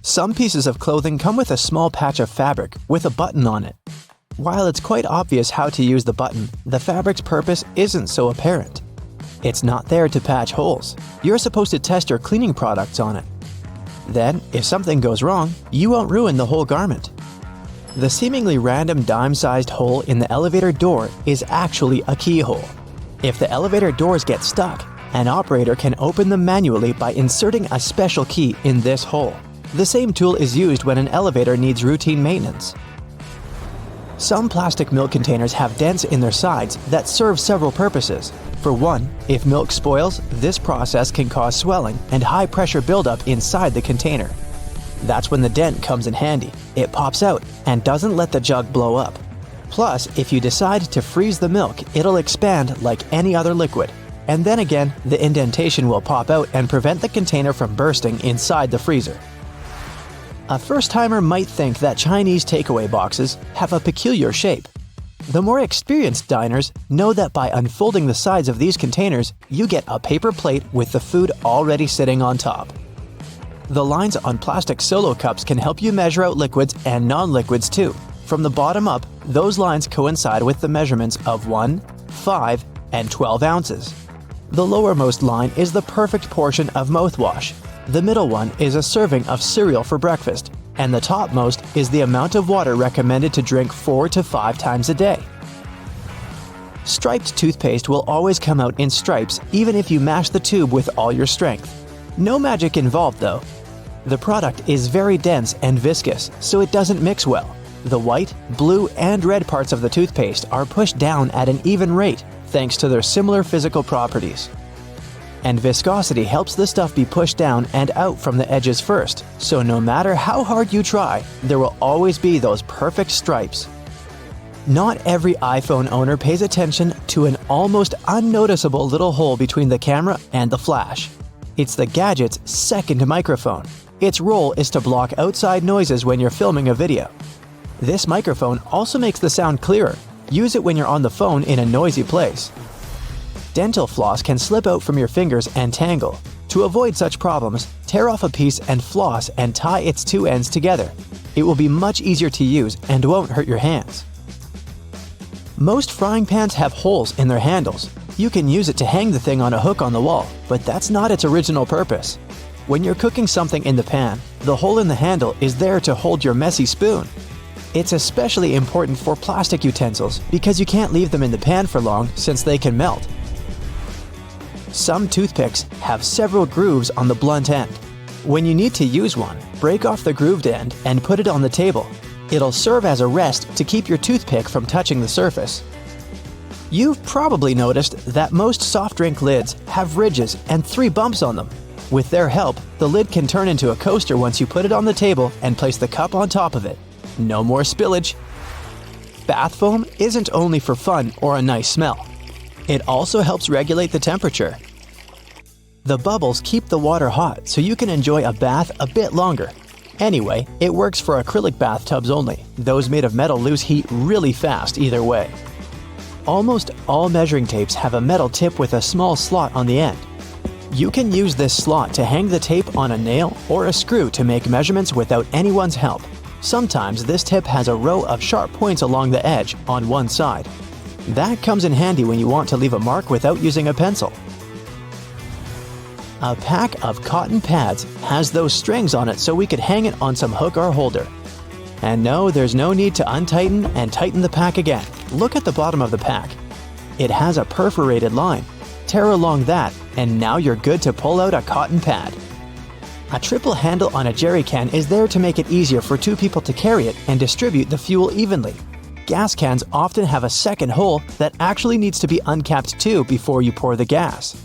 Some pieces of clothing come with a small patch of fabric with a button on it. While it's quite obvious how to use the button, the fabric's purpose isn't so apparent. It's not there to patch holes. You're supposed to test your cleaning products on it. Then, if something goes wrong, you won't ruin the whole garment. The seemingly random dime-sized hole in the elevator door is actually a keyhole. If the elevator doors get stuck, an operator can open them manually by inserting a special key in this hole. The same tool is used when an elevator needs routine maintenance. Some plastic milk containers have dents in their sides that serve several purposes. For one, if milk spoils, this process can cause swelling and high-pressure buildup inside the container. That's when the dent comes in handy. It pops out and doesn't let the jug blow up. Plus, if you decide to freeze the milk, it'll expand like any other liquid. And then again, the indentation will pop out and prevent the container from bursting inside the freezer. A first-timer might think that Chinese takeaway boxes have a peculiar shape. The more experienced diners know that by unfolding the sides of these containers, you get a paper plate with the food already sitting on top. The lines on plastic solo cups can help you measure out liquids and non-liquids too. From the bottom up, those lines coincide with the measurements of 1, 5, and 12 ounces. The lowermost line is the perfect portion of mouthwash. The middle one is a serving of cereal for breakfast, and the topmost is the amount of water recommended to drink 4 to 5 times a day. Striped toothpaste will always come out in stripes even if you mash the tube with all your strength. No magic involved though. The product is very dense and viscous, so it doesn't mix well. The white, blue, and red parts of the toothpaste are pushed down at an even rate thanks to their similar physical properties. And viscosity helps the stuff be pushed down and out from the edges first, so no matter how hard you try, there will always be those perfect stripes. Not every iPhone owner pays attention to an almost unnoticeable little hole between the camera and the flash. It's the gadget's second microphone. Its role is to block outside noises when you're filming a video. This microphone also makes the sound clearer. Use it when you're on the phone in a noisy place. Dental floss can slip out from your fingers and tangle. To avoid such problems, tear off a piece and floss and tie its two ends together. It will be much easier to use and won't hurt your hands. Most frying pans have holes in their handles. You can use it to hang the thing on a hook on the wall, but that's not its original purpose. When you're cooking something in the pan, the hole in the handle is there to hold your messy spoon. It's especially important for plastic utensils because you can't leave them in the pan for long since they can melt. Some toothpicks have several grooves on the blunt end. When you need to use one, break off the grooved end and put it on the table. It'll serve as a rest to keep your toothpick from touching the surface. You've probably noticed that most soft drink lids have ridges and 3 bumps on them. With their help, the lid can turn into a coaster once you put it on the table and place the cup on top of it. No more spillage. Bath foam isn't only for fun or a nice smell. It also helps regulate the temperature. The bubbles keep the water hot so you can enjoy a bath a bit longer. Anyway, it works for acrylic bathtubs only. Those made of metal lose heat really fast either way. Almost all measuring tapes have a metal tip with a small slot on the end. You can use this slot to hang the tape on a nail or a screw to make measurements without anyone's help. Sometimes this tip has a row of sharp points along the edge on one side. That comes in handy when you want to leave a mark without using a pencil. A pack of cotton pads has those strings on it so we could hang it on some hook or holder. And no, there's no need to untighten and tighten the pack again. Look at the bottom of the pack. It has a perforated line. Tear along that, and now you're good to pull out a cotton pad. A triple handle on a jerry can is there to make it easier for 2 people to carry it and distribute the fuel evenly. Gas cans often have a second hole that actually needs to be uncapped too before you pour the gas.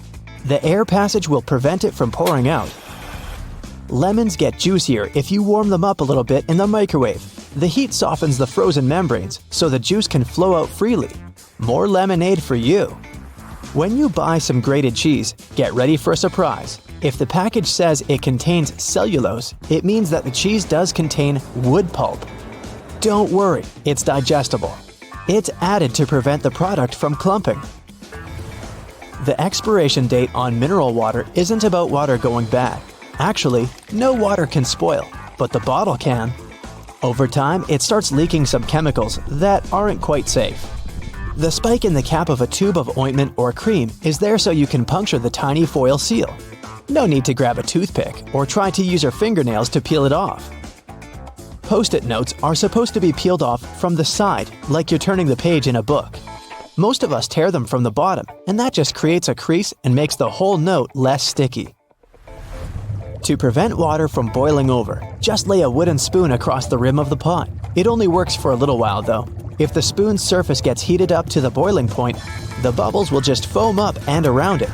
The air passage will prevent it from pouring out. Lemons get juicier if you warm them up a little bit in the microwave. The heat softens the frozen membranes so the juice can flow out freely. More lemonade for you. When you buy some grated cheese, get ready for a surprise. If the package says it contains cellulose, it means that the cheese does contain wood pulp. Don't worry, it's digestible. It's added to prevent the product from clumping. The expiration date on mineral water isn't about water going bad. Actually, no water can spoil. but the bottle can. Over time, it starts leaking some chemicals that aren't quite safe. The spike in the cap of a tube of ointment or cream is there so you can puncture the tiny foil seal. No need to grab a toothpick or try to use your fingernails to peel it off. Post-it notes are supposed to be peeled off from the side, like you're turning the page in a book. Most of us tear them from the bottom, and that just creates a crease and makes the whole note less sticky. To prevent water from boiling over, just lay a wooden spoon across the rim of the pot. It only works for a little while though. If the spoon's surface gets heated up to the boiling point, the bubbles will just foam up and around it.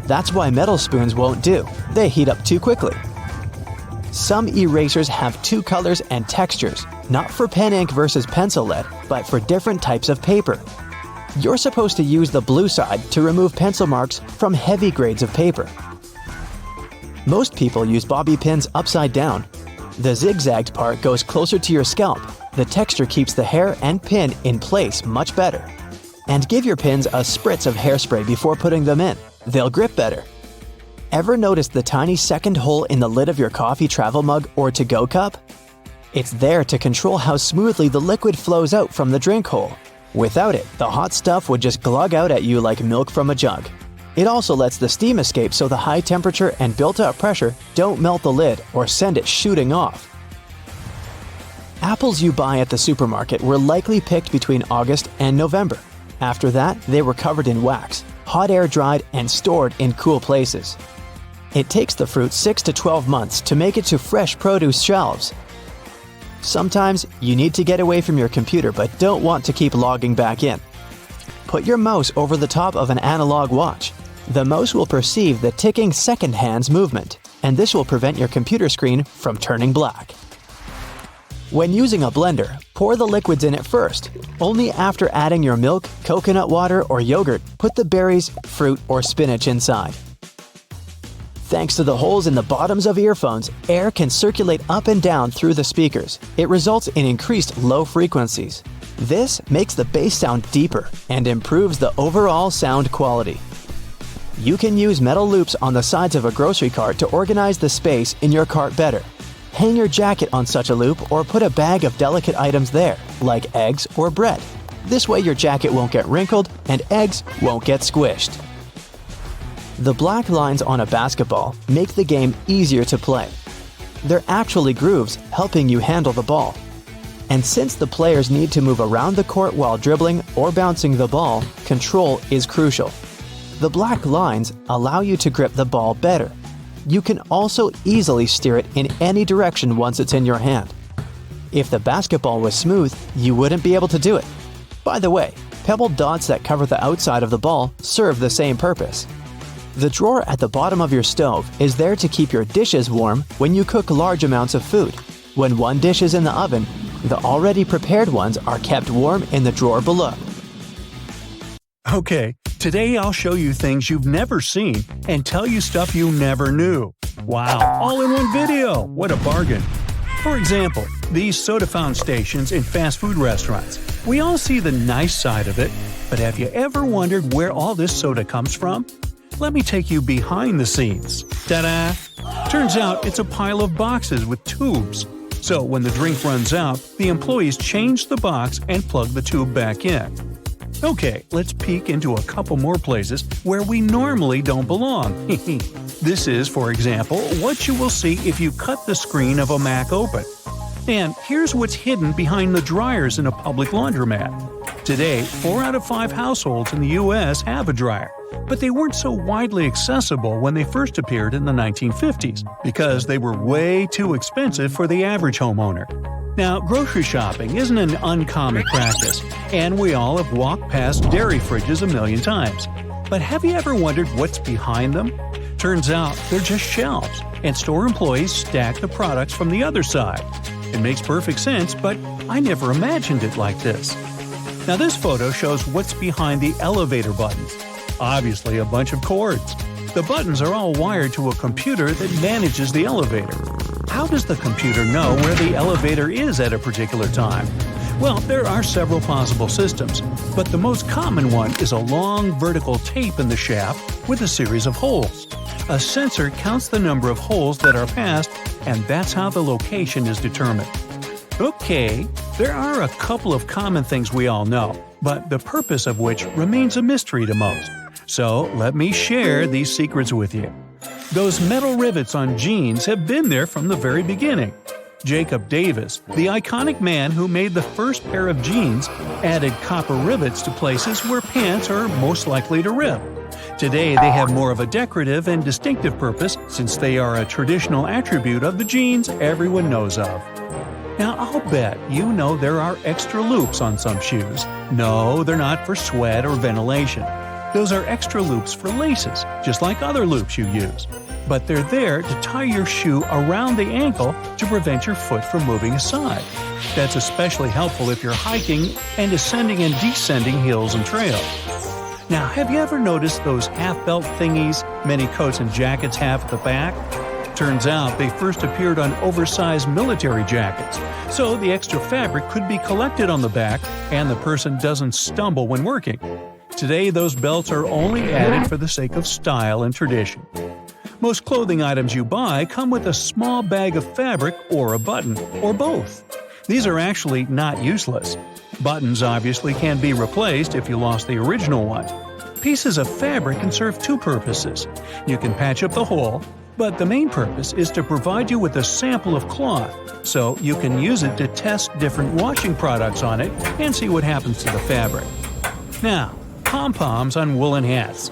That's why metal spoons won't do. They heat up too quickly. Some erasers have two colors and textures, not for pen ink versus pencil lead, but for different types of paper. You're supposed to use the blue side to remove pencil marks from heavy grades of paper. Most people use bobby pins upside down. The zigzagged part goes closer to your scalp. The texture keeps the hair and pin in place much better. And give your pins a spritz of hairspray before putting them in. They'll grip better. Ever notice the tiny second hole in the lid of your coffee travel mug or to-go cup? It's there to control how smoothly the liquid flows out from the drink hole. Without it, the hot stuff would just glug out at you like milk from a jug. It also lets the steam escape so the high temperature and built-up pressure don't melt the lid or send it shooting off. Apples you buy at the supermarket were likely picked between August and November. After that, they were covered in wax, hot air dried, and stored in cool places. It takes the fruit 6 to 12 months to make it to fresh produce shelves. Sometimes you need to get away from your computer but don't want to keep logging back in. Put your mouse over the top of an analog watch. The mouse will perceive the ticking second hand's movement, and this will prevent your computer screen from turning black. When using a blender, pour the liquids in it first. Only after adding your milk, coconut water, or yogurt, put the berries, fruit, or spinach inside. Thanks to the holes in the bottoms of earphones, air can circulate up and down through the speakers. It results in increased low frequencies. This makes the bass sound deeper and improves the overall sound quality. You can use metal loops on the sides of a grocery cart to organize the space in your cart better. Hang your jacket on such a loop or put a bag of delicate items there, like eggs or bread. This way your jacket won't get wrinkled and eggs won't get squished. The black lines on a basketball make the game easier to play. They're actually grooves helping you handle the ball. And since the players need to move around the court while dribbling or bouncing the ball, control is crucial. The black lines allow you to grip the ball better. You can also easily steer it in any direction once it's in your hand. If the basketball was smooth, you wouldn't be able to do it. By the way, pebbled dots that cover the outside of the ball serve the same purpose. The drawer at the bottom of your stove is there to keep your dishes warm when you cook large amounts of food. When one dish is in the oven, the already prepared ones are kept warm in the drawer below. Okay, today I'll show you things you've never seen and tell you stuff you never knew. Wow, all in one video! What a bargain! For example, these soda fountain stations in fast food restaurants. We all see the nice side of it, but have you ever wondered where all this soda comes from? Let me take you behind the scenes. Ta-da! Turns out it's a pile of boxes with tubes. So when the drink runs out, the employees change the box and plug the tube back in. Okay, let's peek into a couple more places where we normally don't belong. This is, for example, what you will see if you cut the screen of a Mac open. And here's what's hidden behind the dryers in a public laundromat. Today, 4 out of 5 households in the US have a dryer, but they weren't so widely accessible when they first appeared in the 1950s because they were way too expensive for the average homeowner. Now, grocery shopping isn't an uncommon practice, and we all have walked past dairy fridges a million times. But have you ever wondered what's behind them? Turns out they're just shelves, and store employees stack the products from the other side. It makes perfect sense, but I never imagined it like this. Now this photo shows what's behind the elevator buttons. Obviously a bunch of cords. The buttons are all wired to a computer that manages the elevator. How does the computer know where the elevator is at a particular time? Well, there are several possible systems, but the most common one is a long vertical tape in the shaft with a series of holes. A sensor counts the number of holes that are passed and that's how the location is determined. Okay, there are a couple of common things we all know, but the purpose of which remains a mystery to most. So let me share these secrets with you. Those metal rivets on jeans have been there from the very beginning. Jacob Davis, the iconic man who made the first pair of jeans, added copper rivets to places where pants are most likely to rip. Today they have more of a decorative and distinctive purpose since they are a traditional attribute of the jeans everyone knows of. Now I'll bet you know there are extra loops on some shoes. No, they're not for sweat or ventilation. Those are extra loops for laces, just like other loops you use. But they're there to tie your shoe around the ankle to prevent your foot from moving aside. That's especially helpful if you're hiking and ascending and descending hills and trails. Now, have you ever noticed those half-belt thingies many coats and jackets have at the back? Turns out they first appeared on oversized military jackets, so the extra fabric could be collected on the back and the person doesn't stumble when working. Today, those belts are only added for the sake of style and tradition. Most clothing items you buy come with a small bag of fabric or a button, or both. These are actually not useless. Buttons obviously can be replaced if you lost the original one. Pieces of fabric can serve two purposes. You can patch up the hole, but the main purpose is to provide you with a sample of cloth, so you can use it to test different washing products on it and see what happens to the fabric. Now, pom-poms on woolen hats.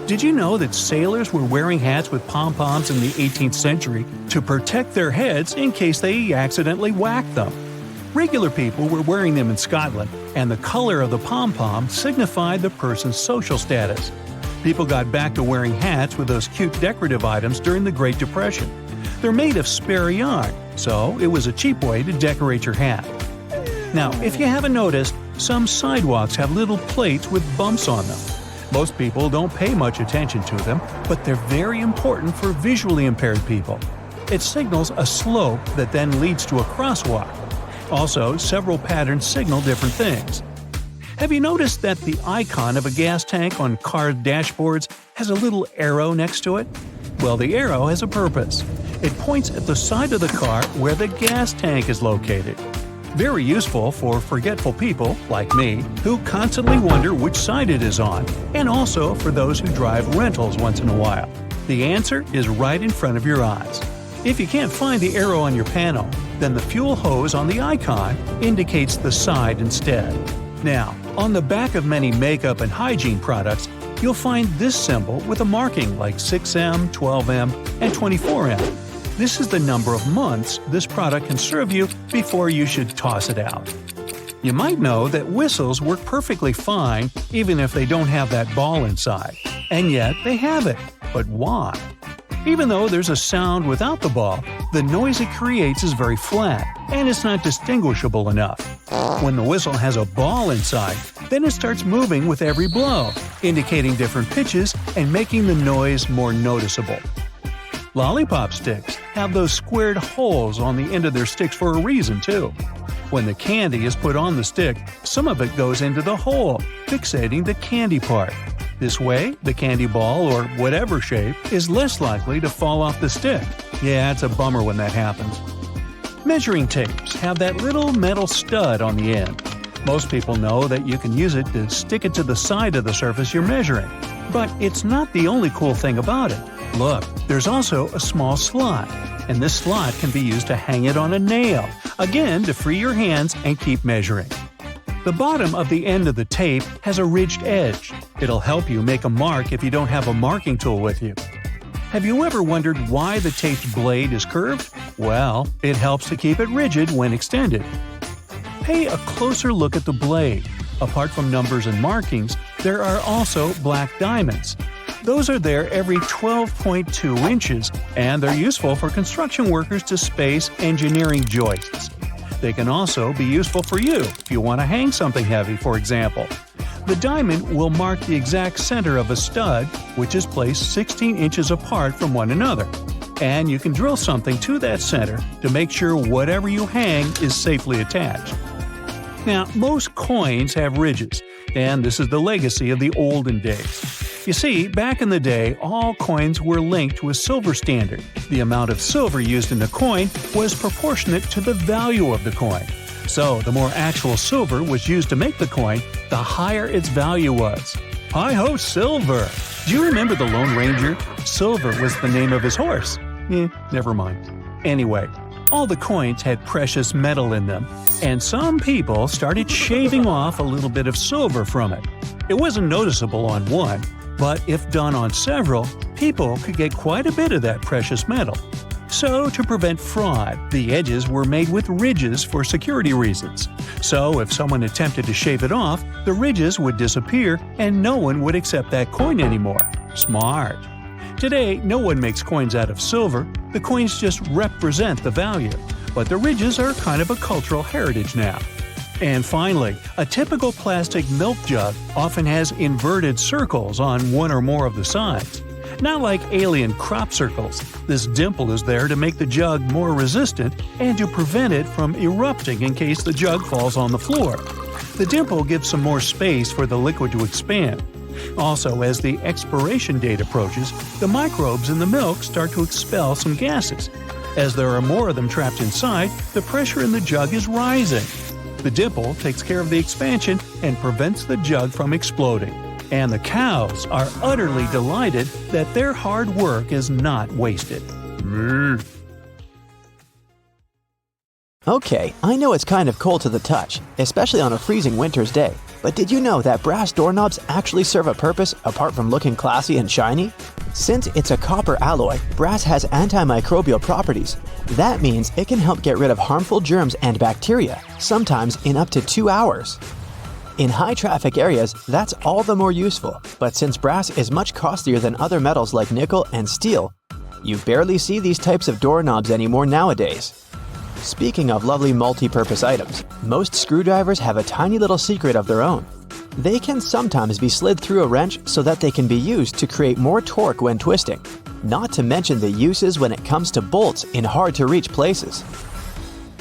Did you know that sailors were wearing hats with pom-poms in the 18th century to protect their heads in case they accidentally whacked them? Regular people were wearing them in Scotland, and the color of the pom-pom signified the person's social status. People got back to wearing hats with those cute decorative items during the Great Depression. They're made of spare yarn, so it was a cheap way to decorate your hat. Now, if you haven't noticed, some sidewalks have little plates with bumps on them. Most people don't pay much attention to them, but they're very important for visually impaired people. It signals a slope that then leads to a crosswalk. Also, several patterns signal different things. Have you noticed that the icon of a gas tank on car dashboards has a little arrow next to it? Well, the arrow has a purpose. It points at the side of the car where the gas tank is located. Very useful for forgetful people, like me, who constantly wonder which side it is on, and also for those who drive rentals once in a while. The answer is right in front of your eyes. If you can't find the arrow on your panel, then the fuel hose on the icon indicates the side instead. Now, on the back of many makeup and hygiene products, you'll find this symbol with a marking like 6M, 12M, and 24M. This is the number of months this product can serve you before you should toss it out. You might know that whistles work perfectly fine even if they don't have that ball inside. And yet they have it. But why? Even though there's a sound without the ball, the noise it creates is very flat, and it's not distinguishable enough. When the whistle has a ball inside, then it starts moving with every blow, indicating different pitches and making the noise more noticeable. Lollipop sticks have those squared holes on the end of their sticks for a reason, too. When the candy is put on the stick, some of it goes into the hole, fixating the candy part. This way, the candy ball, or whatever shape, is less likely to fall off the stick. Yeah, it's a bummer when that happens. Measuring tapes have that little metal stud on the end. Most people know that you can use it to stick it to the side of the surface you're measuring. But it's not the only cool thing about it. Look, there's also a small slot, and this slot can be used to hang it on a nail, again to free your hands and keep measuring. The bottom of the end of the tape has a ridged edge. It'll help you make a mark if you don't have a marking tool with you. Have you ever wondered why the tape's blade is curved? Well, it helps to keep it rigid when extended. Pay a closer look at the blade. Apart from numbers and markings, there are also black diamonds. Those are there every 12.2 inches, and they're useful for construction workers to space engineering joists. They can also be useful for you if you want to hang something heavy, for example. The diamond will mark the exact center of a stud, which is placed 16 inches apart from one another. And you can drill something to that center to make sure whatever you hang is safely attached. Now, most coins have ridges, and this is the legacy of the olden days. You see, back in the day, all coins were linked to a silver standard. The amount of silver used in the coin was proportionate to the value of the coin. So, the more actual silver was used to make the coin, the higher its value was. Hi-ho, Silver! Do you remember the Lone Ranger? Silver was the name of his horse. Never mind. Anyway, all the coins had precious metal in them, and some people started shaving off a little bit of silver from it. It wasn't noticeable on one, but if done on several, people could get quite a bit of that precious metal. So, to prevent fraud, the edges were made with ridges for security reasons. So, if someone attempted to shave it off, the ridges would disappear and no one would accept that coin anymore. Smart. Today, no one makes coins out of silver. The coins just represent the value. But the ridges are kind of a cultural heritage now. And finally, a typical plastic milk jug often has inverted circles on one or more of the sides. Not like alien crop circles, this dimple is there to make the jug more resistant and to prevent it from erupting in case the jug falls on the floor. The dimple gives some more space for the liquid to expand. Also, as the expiration date approaches, the microbes in the milk start to expel some gases. As there are more of them trapped inside, the pressure in the jug is rising. The dimple takes care of the expansion and prevents the jug from exploding. And the cows are utterly delighted that their hard work is not wasted. Okay, I know it's kind of cold to the touch, especially on a freezing winter's day, but did you know that brass doorknobs actually serve a purpose apart from looking classy and shiny? Since it's a copper alloy, brass has antimicrobial properties. That means it can help get rid of harmful germs and bacteria, sometimes in up to 2 hours. In high-traffic areas, that's all the more useful, but since brass is much costlier than other metals like nickel and steel, you barely see these types of doorknobs anymore nowadays. Speaking of lovely multi-purpose items, most screwdrivers have a tiny little secret of their own. They can sometimes be slid through a wrench so that they can be used to create more torque when twisting, not to mention the uses when it comes to bolts in hard-to-reach places.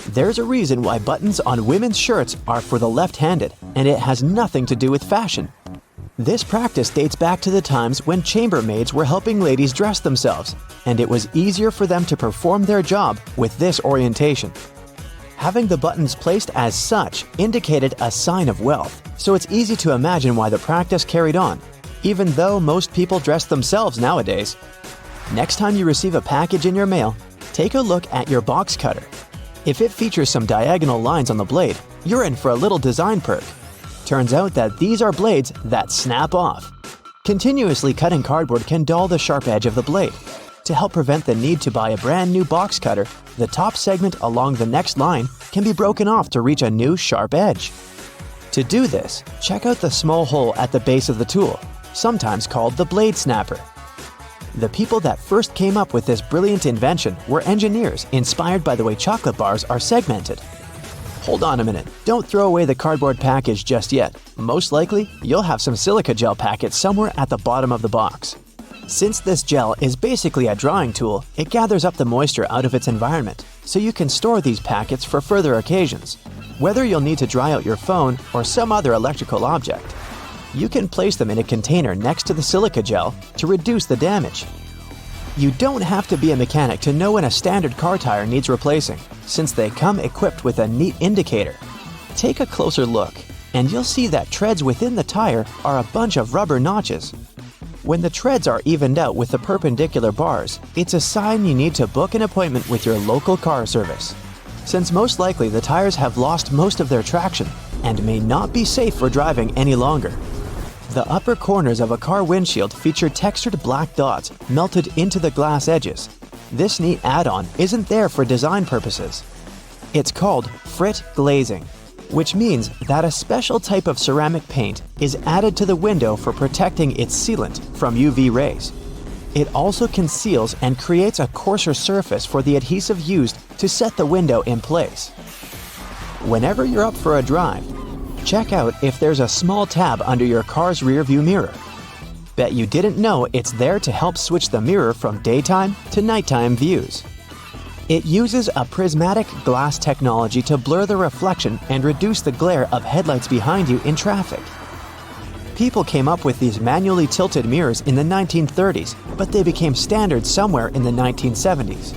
There's a reason why buttons on women's shirts are for the left-handed, and it has nothing to do with fashion. This practice dates back to the times when chambermaids were helping ladies dress themselves, and it was easier for them to perform their job with this orientation. Having the buttons placed as such indicated a sign of wealth, so it's easy to imagine why the practice carried on, even though most people dress themselves nowadays. Next time you receive a package in your mail, take a look at your box cutter. If it features some diagonal lines on the blade, you're in for a little design perk. Turns out that these are blades that snap off. Continuously cutting cardboard can dull the sharp edge of the blade. To help prevent the need to buy a brand new box cutter, the top segment along the next line can be broken off to reach a new sharp edge. To do this, check out the small hole at the base of the tool, sometimes called the blade snapper. The people that first came up with this brilliant invention were engineers inspired by the way chocolate bars are segmented. Hold on a minute, don't throw away the cardboard package just yet. Most likely, you'll have some silica gel packets somewhere at the bottom of the box. Since this gel is basically a drawing tool, it gathers up the moisture out of its environment, so you can store these packets for further occasions, whether you'll need to dry out your phone or some other electrical object. You can place them in a container next to the silica gel to reduce the damage. You don't have to be a mechanic to know when a standard car tire needs replacing, since they come equipped with a neat indicator. Take a closer look, and you'll see that treads within the tire are a bunch of rubber notches. When the treads are evened out with the perpendicular bars, it's a sign you need to book an appointment with your local car service, since most likely the tires have lost most of their traction and may not be safe for driving any longer. The upper corners of a car windshield feature textured black dots melted into the glass edges. This neat add-on isn't there for design purposes. It's called frit glazing, which means that a special type of ceramic paint is added to the window for protecting its sealant from UV rays. It also conceals and creates a coarser surface for the adhesive used to set the window in place. Whenever you're up for a drive, check out if there's a small tab under your car's rearview mirror. Bet you didn't know it's there to help switch the mirror from daytime to nighttime views. It uses a prismatic glass technology to blur the reflection and reduce the glare of headlights behind you in traffic. People came up with these manually tilted mirrors in the 1930s, but they became standard somewhere in the 1970s.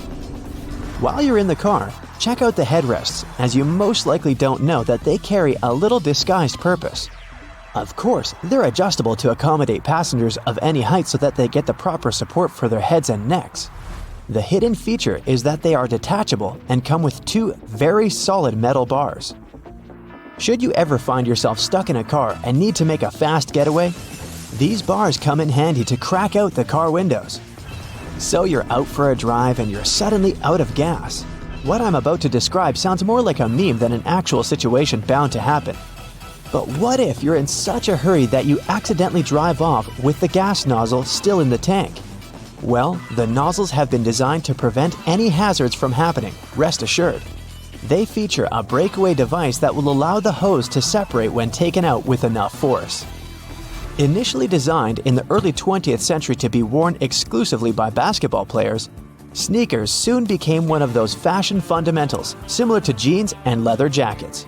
While you're in the car, check out the headrests, as you most likely don't know that they carry a little disguised purpose. Of course, they're adjustable to accommodate passengers of any height so that they get the proper support for their heads and necks. The hidden feature is that they are detachable and come with two very solid metal bars. Should you ever find yourself stuck in a car and need to make a fast getaway, these bars come in handy to crack out the car windows. So you're out for a drive and you're suddenly out of gas. What I'm about to describe sounds more like a meme than an actual situation bound to happen. But what if you're in such a hurry that you accidentally drive off with the gas nozzle still in the tank? Well, the nozzles have been designed to prevent any hazards from happening, rest assured. They feature a breakaway device that will allow the hose to separate when taken out with enough force. Initially designed in the early 20th century to be worn exclusively by basketball players, sneakers soon became one of those fashion fundamentals similar to jeans and leather jackets.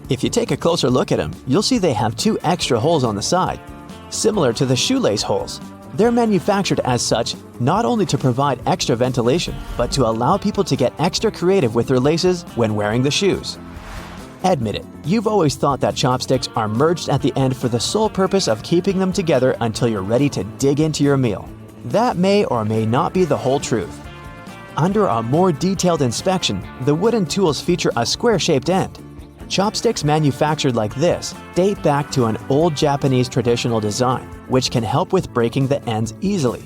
If you take a closer look at them, you'll see they have two extra holes on the side, similar to the shoelace holes. They're manufactured as such not only to provide extra ventilation, but to allow people to get extra creative with their laces when wearing the shoes. Admit it, you've always thought that chopsticks are merged at the end for the sole purpose of keeping them together until you're ready to dig into your meal. That may or may not be the whole truth. Under a more detailed inspection, the wooden tools feature a square-shaped end. Chopsticks manufactured like this date back to an old Japanese traditional design, which can help with breaking the ends easily.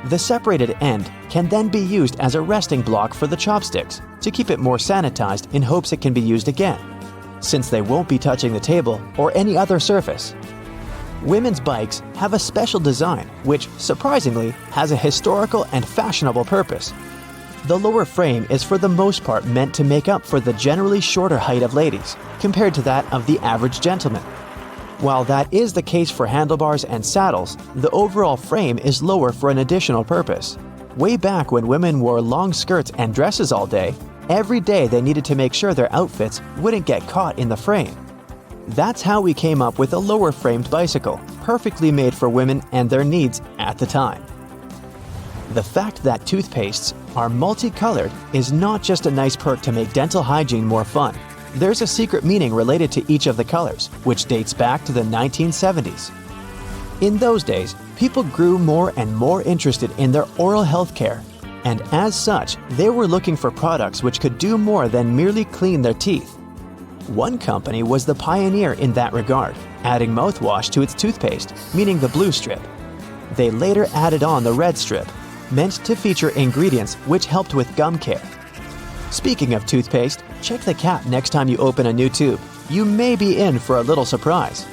The separated end can then be used as a resting block for the chopsticks to keep it more sanitized in hopes it can be used again, since they won't be touching the table or any other surface. Women's bikes have a special design which, surprisingly, has a historical and fashionable purpose. The lower frame is for the most part meant to make up for the generally shorter height of ladies, compared to that of the average gentleman. While that is the case for handlebars and saddles, the overall frame is lower for an additional purpose. Way back when women wore long skirts and dresses all day, every day they needed to make sure their outfits wouldn't get caught in the frame. That's how we came up with a lower-framed bicycle, perfectly made for women and their needs at the time. The fact that toothpastes are multicolored is not just a nice perk to make dental hygiene more fun. There's a secret meaning related to each of the colors, which dates back to the 1970s. In those days, people grew more and more interested in their oral health care, and as such, they were looking for products which could do more than merely clean their teeth. One company was the pioneer in that regard, adding mouthwash to its toothpaste, meaning the blue strip. They later added on the red strip, meant to feature ingredients which helped with gum care. Speaking of toothpaste, check the cap next time you open a new tube. You may be in for a little surprise.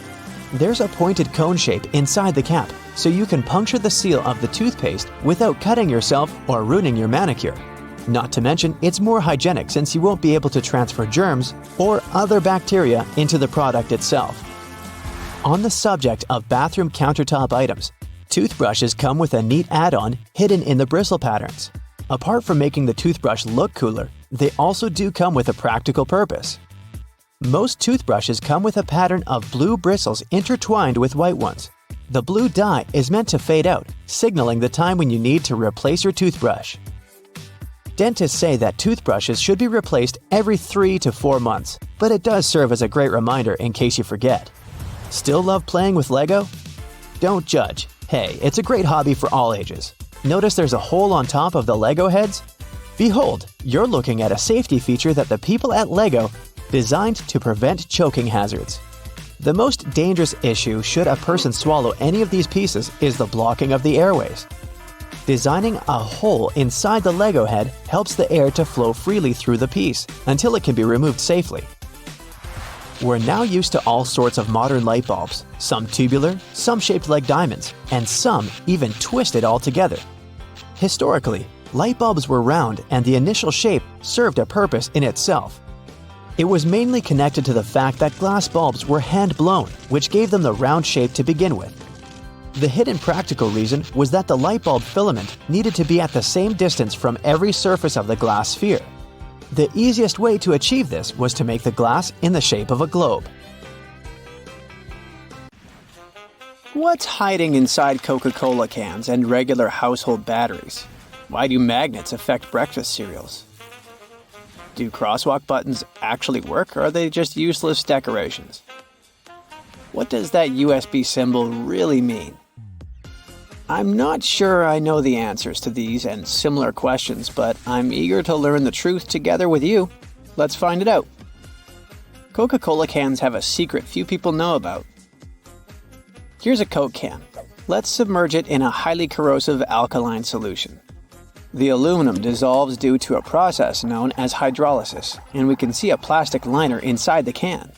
There's a pointed cone shape inside the cap, so you can puncture the seal of the toothpaste without cutting yourself or ruining your manicure. Not to mention, it's more hygienic since you won't be able to transfer germs or other bacteria into the product itself. On the subject of bathroom countertop items, toothbrushes come with a neat add-on hidden in the bristle patterns. Apart from making the toothbrush look cooler, they also do come with a practical purpose. Most toothbrushes come with a pattern of blue bristles intertwined with white ones. The blue dye is meant to fade out, signaling the time when you need to replace your toothbrush. Dentists say that toothbrushes should be replaced every 3 to 4 months, but it does serve as a great reminder in case you forget. Still love playing with Lego? Don't judge. Hey, it's a great hobby for all ages. Notice there's a hole on top of the Lego heads? Behold, you're looking at a safety feature that the people at Lego designed to prevent choking hazards. The most dangerous issue should a person swallow any of these pieces is the blocking of the airways. Designing a hole inside the Lego head helps the air to flow freely through the piece until it can be removed safely. We're now used to all sorts of modern light bulbs, some tubular, some shaped like diamonds, and some even twisted altogether. Historically, light bulbs were round and the initial shape served a purpose in itself. It was mainly connected to the fact that glass bulbs were hand-blown, which gave them the round shape to begin with. The hidden practical reason was that the light bulb filament needed to be at the same distance from every surface of the glass sphere. The easiest way to achieve this was to make the glass in the shape of a globe. What's hiding inside Coca-Cola cans and regular household batteries? Why do magnets affect breakfast cereals? Do crosswalk buttons actually work, or are they just useless decorations? What does that USB symbol really mean? I'm not sure I know the answers to these and similar questions, but I'm eager to learn the truth together with you. Let's find it out. Coca-Cola cans have a secret few people know about. Here's a Coke can. Let's submerge it in a highly corrosive alkaline solution. The aluminum dissolves due to a process known as hydrolysis, and we can see a plastic liner inside the can.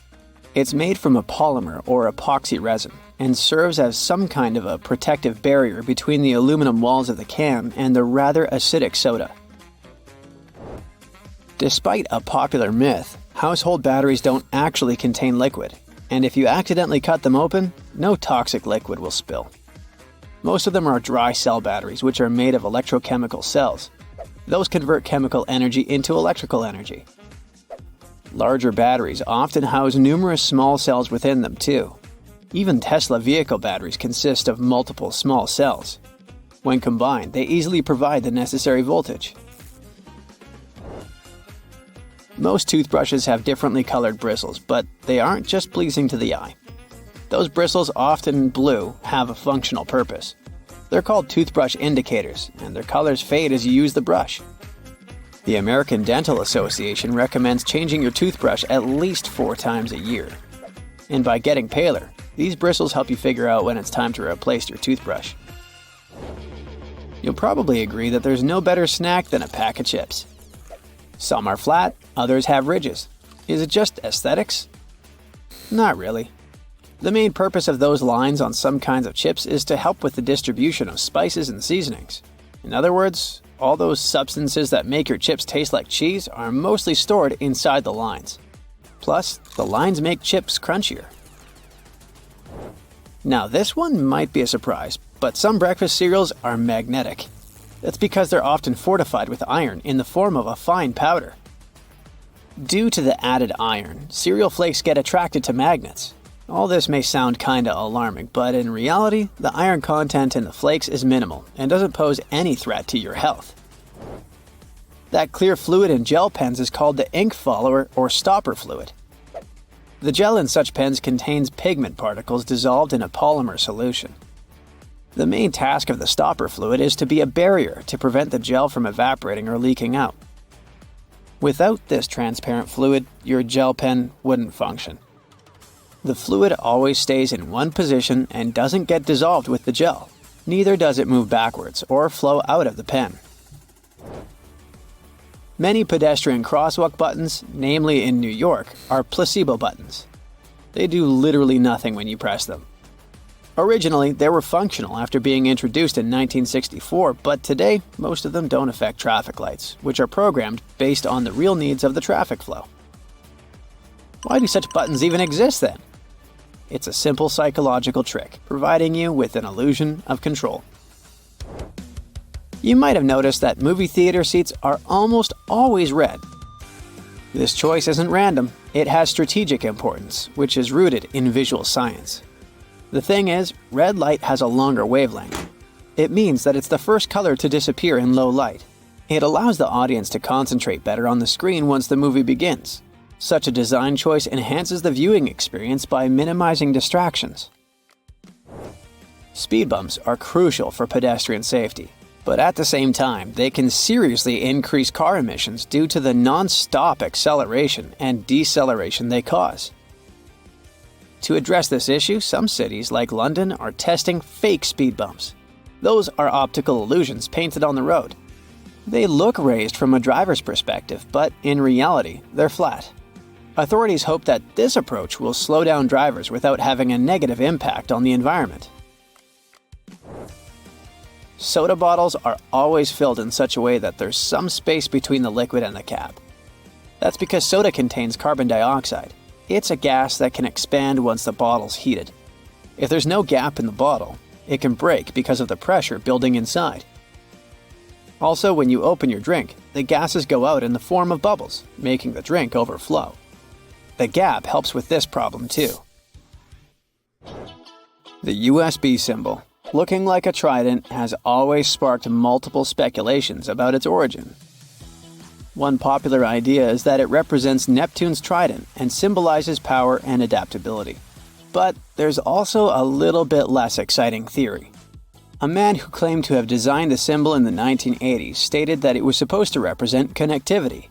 It's made from a polymer or epoxy resin and serves as some kind of a protective barrier between the aluminum walls of the can and the rather acidic soda. Despite a popular myth, household batteries don't actually contain liquid, and if you accidentally cut them open, no toxic liquid will spill. Most of them are dry cell batteries, which are made of electrochemical cells. Those convert chemical energy into electrical energy. Larger batteries often house numerous small cells within them too. Even Tesla vehicle batteries consist of multiple small cells. When combined, they easily provide the necessary voltage. Most toothbrushes have differently colored bristles, but they aren't just pleasing to the eye. Those bristles, often blue, have a functional purpose. They're called toothbrush indicators, and their colors fade as you use the brush. The American Dental Association recommends changing your toothbrush at least 4 times a year. And by getting paler, these bristles help you figure out when it's time to replace your toothbrush. You'll probably agree that there's no better snack than a pack of chips. Some are flat, others have ridges. Is it just aesthetics? Not really. The main purpose of those lines on some kinds of chips is to help with the distribution of spices and seasonings. In other words, all those substances that make your chips taste like cheese are mostly stored inside the lines. Plus, the lines make chips crunchier. Now this one might be a surprise, but some breakfast cereals are magnetic. That's because they're often fortified with iron in the form of a fine powder. Due to the added iron, cereal flakes get attracted to magnets. All this may sound kinda alarming, but in reality, the iron content in the flakes is minimal and doesn't pose any threat to your health. That clear fluid in gel pens is called the ink follower or stopper fluid. The gel in such pens contains pigment particles dissolved in a polymer solution. The main task of the stopper fluid is to be a barrier to prevent the gel from evaporating or leaking out. Without this transparent fluid, your gel pen wouldn't function. The fluid always stays in one position and doesn't get dissolved with the gel. Neither does it move backwards or flow out of the pen. Many pedestrian crosswalk buttons, namely in New York, are placebo buttons. They do literally nothing when you press them. Originally, they were functional after being introduced in 1964, but today, most of them don't affect traffic lights, which are programmed based on the real needs of the traffic flow. Why do such buttons even exist then? It's a simple psychological trick, providing you with an illusion of control. You might have noticed that movie theater seats are almost always red. This choice isn't random, it has strategic importance, which is rooted in visual science. The thing is, red light has a longer wavelength. It means that it's the first color to disappear in low light. It allows the audience to concentrate better on the screen once the movie begins. Such a design choice enhances the viewing experience by minimizing distractions. Speed bumps are crucial for pedestrian safety, but at the same time, they can seriously increase car emissions due to the non-stop acceleration and deceleration they cause. To address this issue, some cities, like London, are testing fake speed bumps. Those are optical illusions painted on the road. They look raised from a driver's perspective, but in reality, they're flat. Authorities hope that this approach will slow down drivers without having a negative impact on the environment. Soda bottles are always filled in such a way that there's some space between the liquid and the cap. That's because soda contains carbon dioxide. It's a gas that can expand once the bottle's heated. If there's no gap in the bottle, it can break because of the pressure building inside. Also, when you open your drink, the gases go out in the form of bubbles, making the drink overflow. The gap helps with this problem too. The USB symbol, looking like a trident, has always sparked multiple speculations about its origin. One popular idea is that it represents Neptune's trident and symbolizes power and adaptability. But there's also a little bit less exciting theory. A man who claimed to have designed the symbol in the 1980s stated that it was supposed to represent connectivity.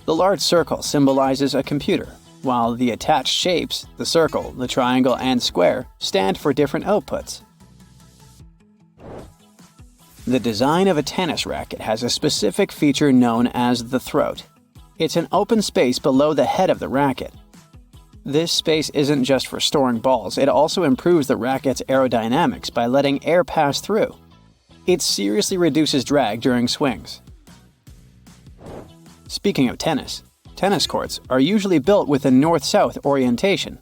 The large circle symbolizes a computer, while the attached shapes, the circle, the triangle, and square, stand for different outputs. The design of a tennis racket has a specific feature known as the throat. It's an open space below the head of the racket. This space isn't just for storing balls, it also improves the racket's aerodynamics by letting air pass through. It seriously reduces drag during swings. Speaking of tennis courts are usually built with a north-south orientation.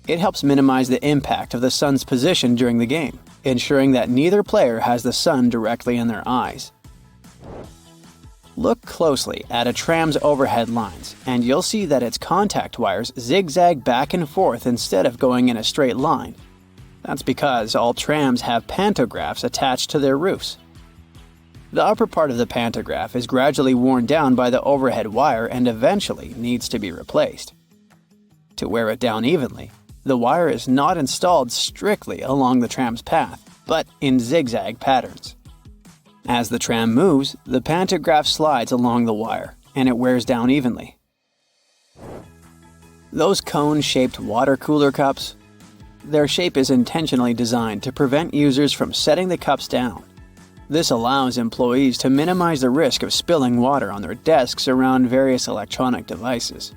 It helps minimize the impact of the sun's position during the game, ensuring that neither player has the sun directly in their eyes. Look closely at a tram's overhead lines, and you'll see that its contact wires zigzag back and forth instead of going in a straight line. That's because all trams have pantographs attached to their roofs. The upper part of the pantograph is gradually worn down by the overhead wire and eventually needs to be replaced. To wear it down evenly, the wire is not installed strictly along the tram's path, but in zigzag patterns. As the tram moves, the pantograph slides along the wire, and it wears down evenly. Those cone-shaped water cooler cups? Their shape is intentionally designed to prevent users from setting the cups down. This allows employees to minimize the risk of spilling water on their desks around various electronic devices.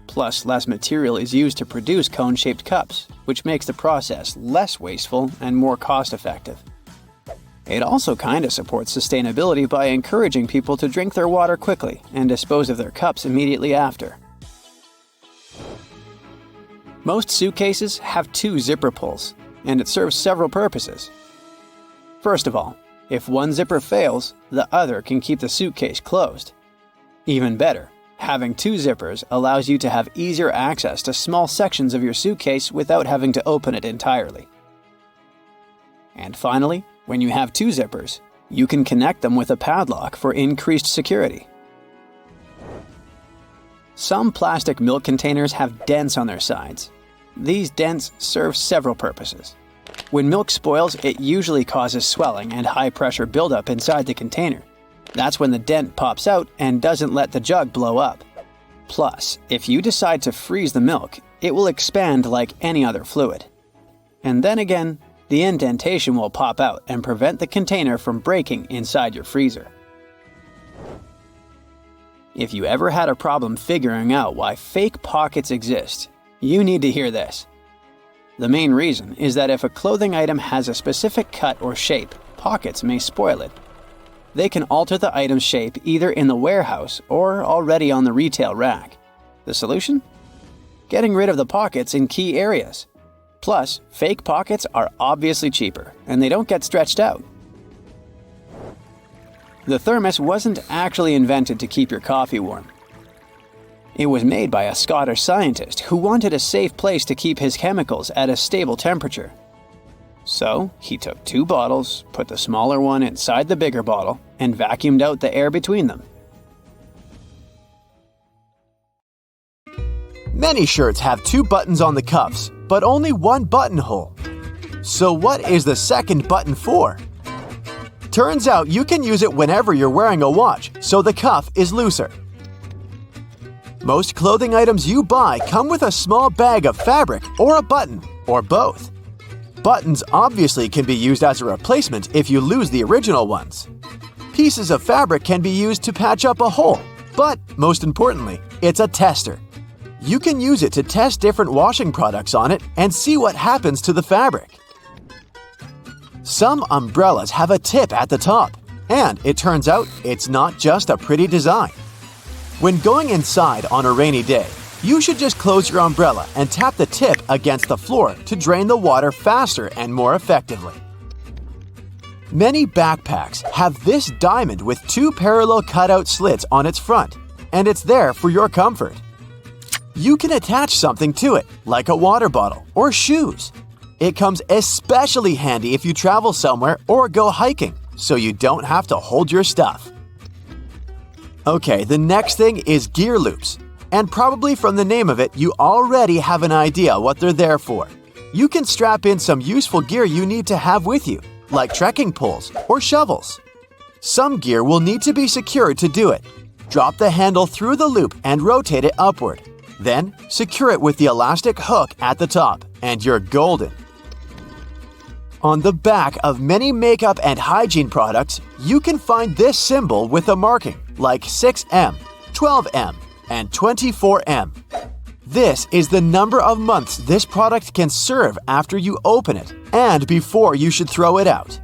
Plus, less material is used to produce cone-shaped cups, which makes the process less wasteful and more cost-effective. It also kinda supports sustainability by encouraging people to drink their water quickly and dispose of their cups immediately after. Most suitcases have two zipper pulls, and it serves several purposes. First of all, if one zipper fails, the other can keep the suitcase closed. Even better, having two zippers allows you to have easier access to small sections of your suitcase without having to open it entirely. And finally, when you have two zippers, you can connect them with a padlock for increased security. Some plastic milk containers have dents on their sides. These dents serve several purposes. When milk spoils, it usually causes swelling and high-pressure buildup inside the container. That's when the dent pops out and doesn't let the jug blow up. Plus, if you decide to freeze the milk, it will expand like any other fluid. And then again, the indentation will pop out and prevent the container from breaking inside your freezer. If you ever had a problem figuring out why fake pockets exist, you need to hear this. The main reason is that if a clothing item has a specific cut or shape, pockets may spoil it. They can alter the item's shape either in the warehouse or already on the retail rack. The solution? Getting rid of the pockets in key areas. Plus, fake pockets are obviously cheaper, and they don't get stretched out. The thermos wasn't actually invented to keep your coffee warm. It was made by a Scottish scientist who wanted a safe place to keep his chemicals at a stable temperature. So, he took two bottles, put the smaller one inside the bigger bottle, and vacuumed out the air between them. Many shirts have two buttons on the cuffs, but only one buttonhole. So what is the second button for? Turns out you can use it whenever you're wearing a watch, so the cuff is looser. Most clothing items you buy come with a small bag of fabric or a button, or both. Buttons obviously can be used as a replacement if you lose the original ones. Pieces of fabric can be used to patch up a hole, but most importantly, it's a tester. You can use it to test different washing products on it and see what happens to the fabric. Some umbrellas have a tip at the top, and it turns out it's not just a pretty design. When going inside on a rainy day, you should just close your umbrella and tap the tip against the floor to drain the water faster and more effectively. Many backpacks have this diamond with two parallel cutout slits on its front, and it's there for your comfort. You can attach something to it, like a water bottle or shoes. It comes especially handy if you travel somewhere or go hiking, so you don't have to hold your stuff. Okay, the next thing is gear loops. And probably from the name of it, you already have an idea what they're there for. You can strap in some useful gear you need to have with you, like trekking poles or shovels. Some gear will need to be secured to do it. Drop the handle through the loop and rotate it upward. Then, secure it with the elastic hook at the top, and you're golden. On the back of many makeup and hygiene products, you can find this symbol with a marking, like 6M, 12M, and 24M. This is the number of months this product can serve after you open it, and before you should throw it out.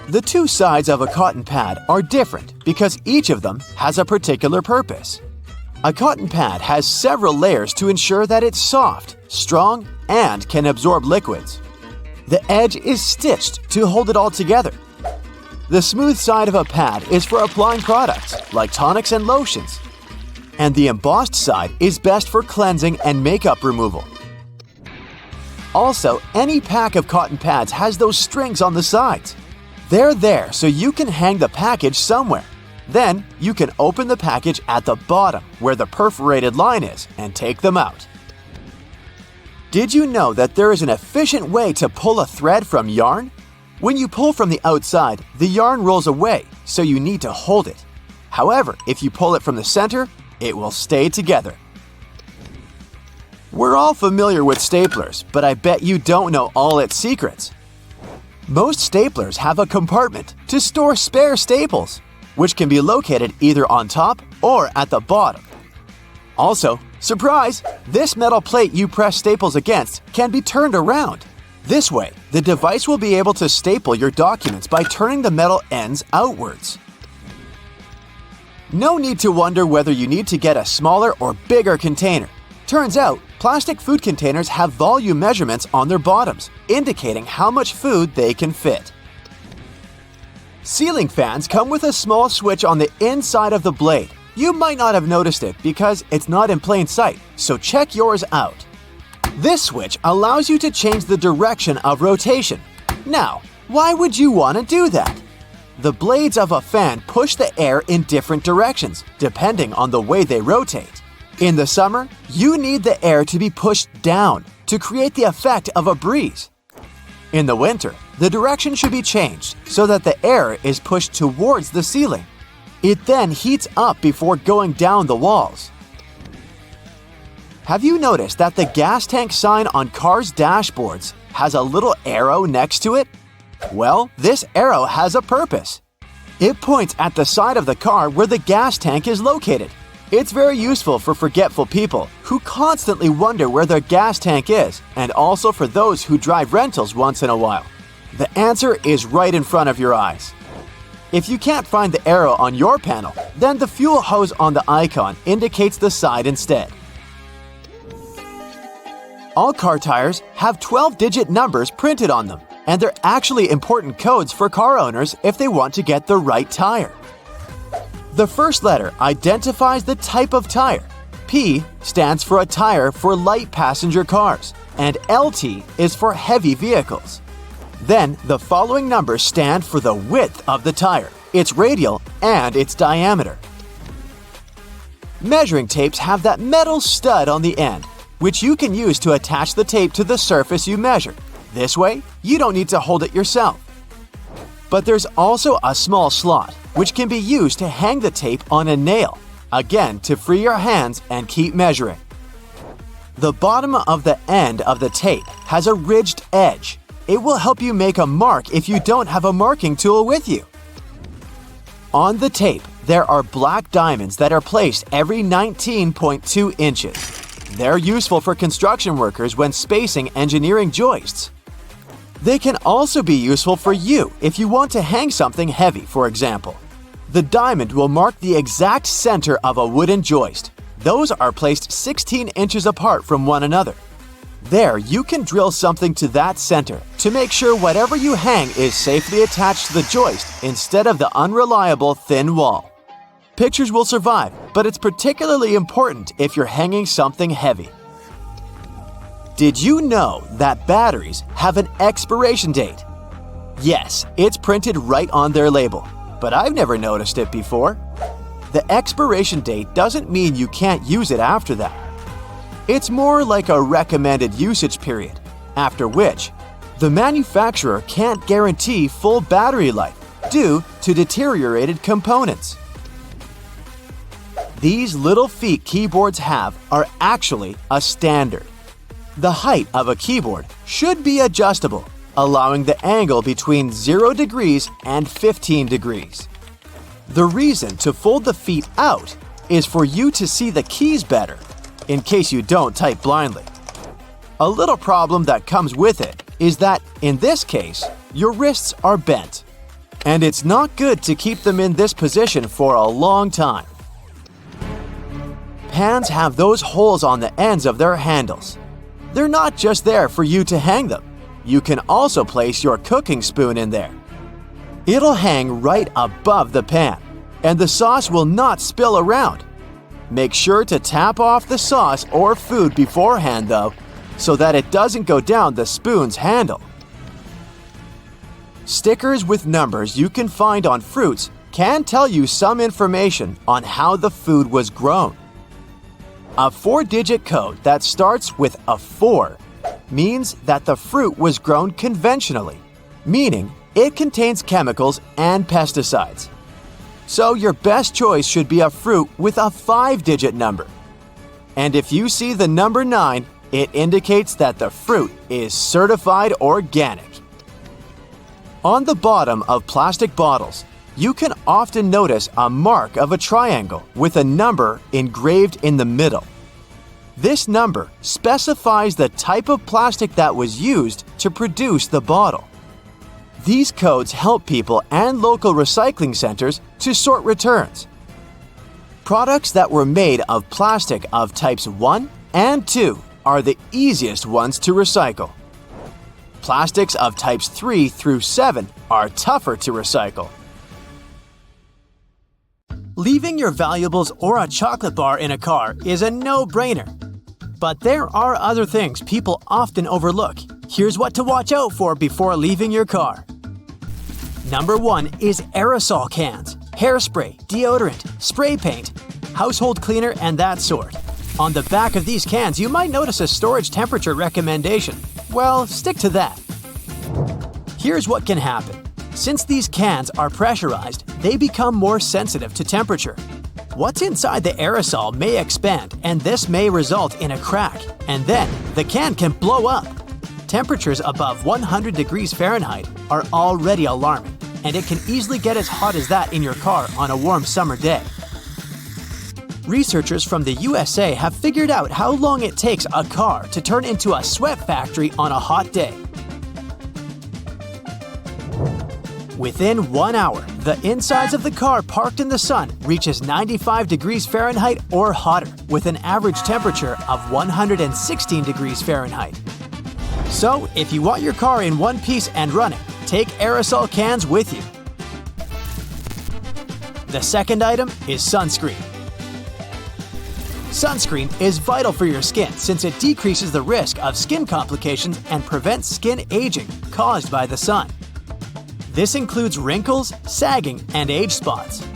The two sides of a cotton pad are different because each of them has a particular purpose. A cotton pad has several layers to ensure that it's soft, strong, and can absorb liquids. The edge is stitched to hold it all together. The smooth side of a pad is for applying products, like tonics and lotions. And the embossed side is best for cleansing and makeup removal. Also, any pack of cotton pads has those strings on the sides. They're there so you can hang the package somewhere. Then, you can open the package at the bottom where the perforated line is and take them out. Did you know that there is an efficient way to pull a thread from yarn? When you pull from the outside, the yarn rolls away, so you need to hold it. However, if you pull it from the center, it will stay together. We're all familiar with staplers, but I bet you don't know all its secrets. Most staplers have a compartment to store spare staples, which can be located either on top or at the bottom. Also, surprise! This metal plate you press staples against can be turned around. This way, the device will be able to staple your documents by turning the metal ends outwards. No need to wonder whether you need to get a smaller or bigger container. Turns out, plastic food containers have volume measurements on their bottoms, indicating how much food they can fit. Ceiling fans come with a small switch on the inside of the blade. You might not have noticed it because it's not in plain sight, so check yours out. This switch allows you to change the direction of rotation. Now, why would you want to do that? The blades of a fan push the air in different directions, depending on the way they rotate. In the summer, you need the air to be pushed down to create the effect of a breeze. In the winter, the direction should be changed so that the air is pushed towards the ceiling. It then heats up before going down the walls. Have you noticed that the gas tank sign on cars' dashboards has a little arrow next to it? Well, this arrow has a purpose. It points at the side of the car where the gas tank is located. It's very useful for forgetful people who constantly wonder where their gas tank is, and also for those who drive rentals once in a while. The answer is right in front of your eyes. If you can't find the arrow on your panel, then the fuel hose on the icon indicates the side instead. All car tires have 12-digit numbers printed on them, and they're actually important codes for car owners if they want to get the right tire. The first letter identifies the type of tire. P stands for a tire for light passenger cars, and LT is for heavy vehicles. Then, the following numbers stand for the width of the tire, its radial, and its diameter. Measuring tapes have that metal stud on the end, which you can use to attach the tape to the surface you measure. This way, you don't need to hold it yourself. But there's also a small slot, which can be used to hang the tape on a nail, again to free your hands and keep measuring. The bottom of the end of the tape has a ridged edge. It will help you make a mark if you don't have a marking tool with you. On the tape, there are black diamonds that are placed every 19.2 inches. They're useful for construction workers when spacing engineering joists. They can also be useful for you if you want to hang something heavy, for example. The diamond will mark the exact center of a wooden joist. Those are placed 16 inches apart from one another. There, you can drill something to that center to make sure whatever you hang is safely attached to the joist instead of the unreliable thin wall. Pictures will survive, but it's particularly important if you're hanging something heavy. Did you know that batteries have an expiration date? Yes, it's printed right on their label, but I've never noticed it before. The expiration date doesn't mean you can't use it after that. It's more like a recommended usage period, after which the manufacturer can't guarantee full battery life due to deteriorated components. These little feet keyboards have are actually a standard. The height of a keyboard should be adjustable, allowing the angle between 0 degrees and 15 degrees. The reason to fold the feet out is for you to see the keys better, in case you don't type blindly. A little problem that comes with it is that, in this case, your wrists are bent, and it's not good to keep them in this position for a long time. Pans have those holes on the ends of their handles. They're not just there for you to hang them. You can also place your cooking spoon in there. It'll hang right above the pan, and the sauce will not spill around. Make sure to tap off the sauce or food beforehand, though, so that it doesn't go down the spoon's handle. Stickers with numbers you can find on fruits can tell you some information on how the food was grown. A 4-digit code that starts with a 4 means that the fruit was grown conventionally, meaning it contains chemicals and pesticides. So your best choice should be a fruit with a 5-digit number. And if you see the number 9, it indicates that the fruit is certified organic. On the bottom of plastic bottles, you can often notice a mark of a triangle with a number engraved in the middle. This number specifies the type of plastic that was used to produce the bottle. These codes help people and local recycling centers to sort returns. Products that were made of plastic of types 1 and 2 are the easiest ones to recycle. Plastics of types 3 through 7 are tougher to recycle. Leaving your valuables or a chocolate bar in a car is a no-brainer. But there are other things people often overlook. Here's what to watch out for before leaving your car. Number 1 is aerosol cans, hairspray, deodorant, spray paint, household cleaner, and that sort. On the back of these cans, you might notice a storage temperature recommendation. Well, stick to that. Here's what can happen. Since these cans are pressurized, they become more sensitive to temperature. What's inside the aerosol may expand, and this may result in a crack, and then the can can blow up. Temperatures above 100 degrees Fahrenheit are already alarming, and it can easily get as hot as that in your car on a warm summer day. Researchers from the USA have figured out how long it takes a car to turn into a sweat factory on a hot day. Within 1 hour, the insides of the car parked in the sun reaches 95 degrees Fahrenheit or hotter, with an average temperature of 116 degrees Fahrenheit. So, if you want your car in one piece and running, take aerosol cans with you. The second item is sunscreen. Sunscreen is vital for your skin since it decreases the risk of skin complications and prevents skin aging caused by the sun. This includes wrinkles, sagging, and age spots.